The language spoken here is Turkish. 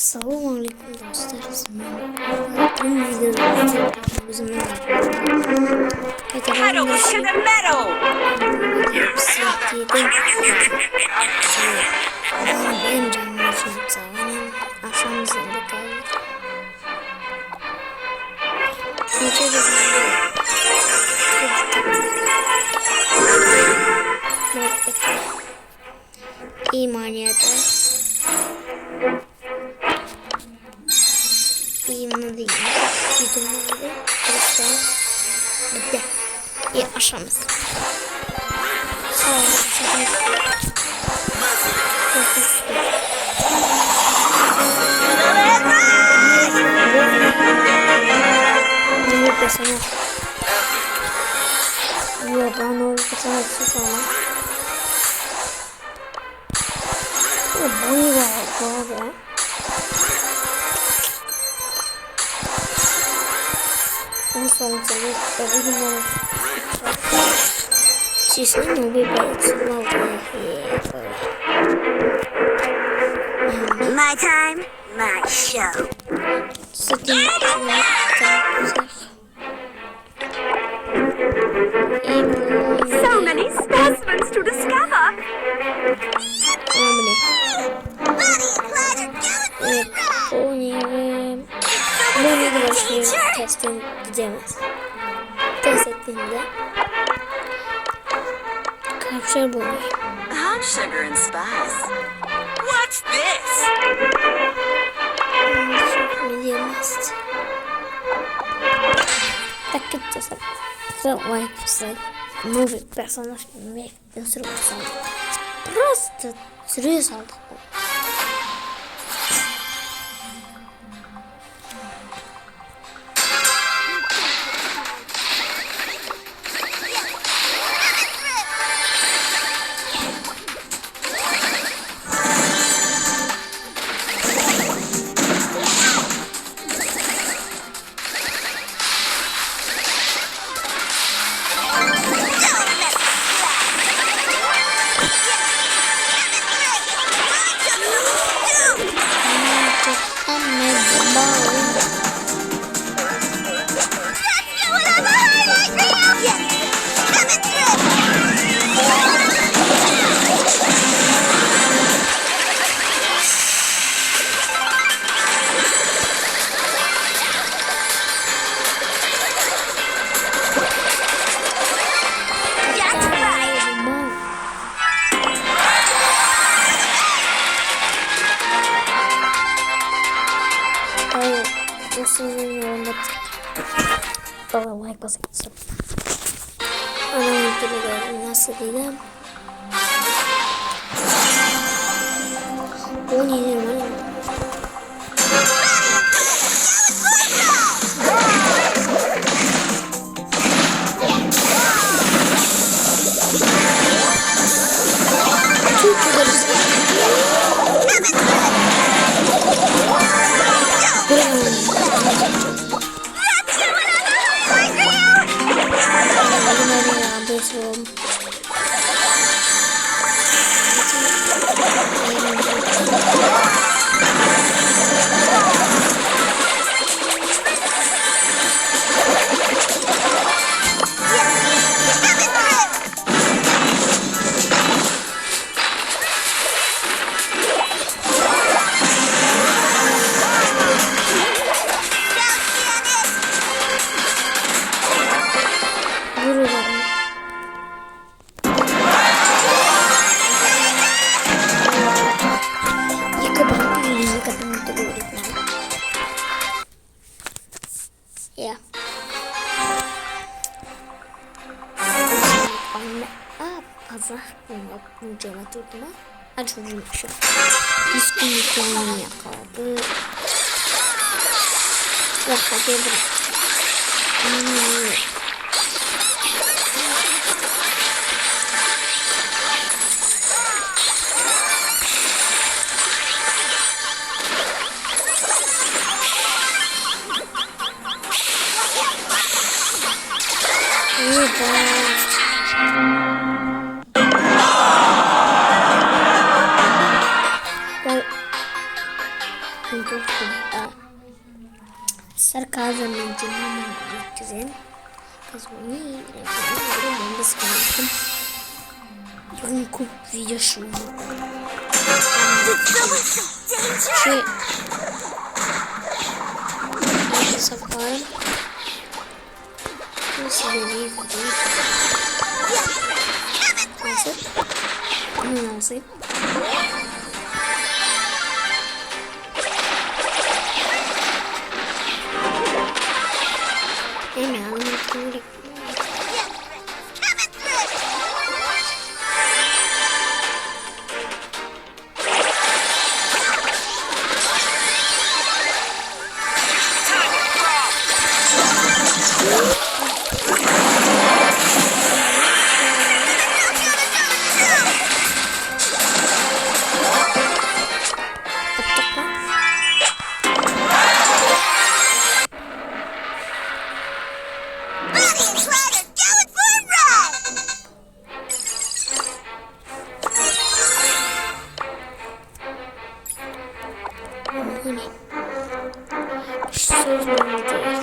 Assalamualaikum dostlar. Bugün videoda bizim Pedal to the metal. benim canım için sağlam. Aşağımızda kaldı. İmaniyata İmanı değil. Videoları Burası bitti. İyi aşağımız. Sağ olun. Ne desene. Yok ben o desene sonra. Boyu var bu arada. En son tabii Sis'in bir bayatını My time, my show. Sıkın So many specimens to discover. Test ettiğinde kapşar bulmuş. Hot sugar and spice. What's this? Medium-est. Tak itu like movie personаж yang seru banget. Просто serius aldık. Sizin yorumda bana like basın. Anamın türlü nasıl diyeyim? Bu nedir mi? Çok güzel. Ya. Pazar günü cama tutma. Acımmışım. Biskuitlerini yakaladı. Bakın geldim. Çünkü sarkazmın cümlenin güzel. Kazmayı ben de sıkıldım. Bugün video şu. Sakarım. Nasıl bir nasıl? Hemen anlatıyorum. Bu ne? Şu sözlerinde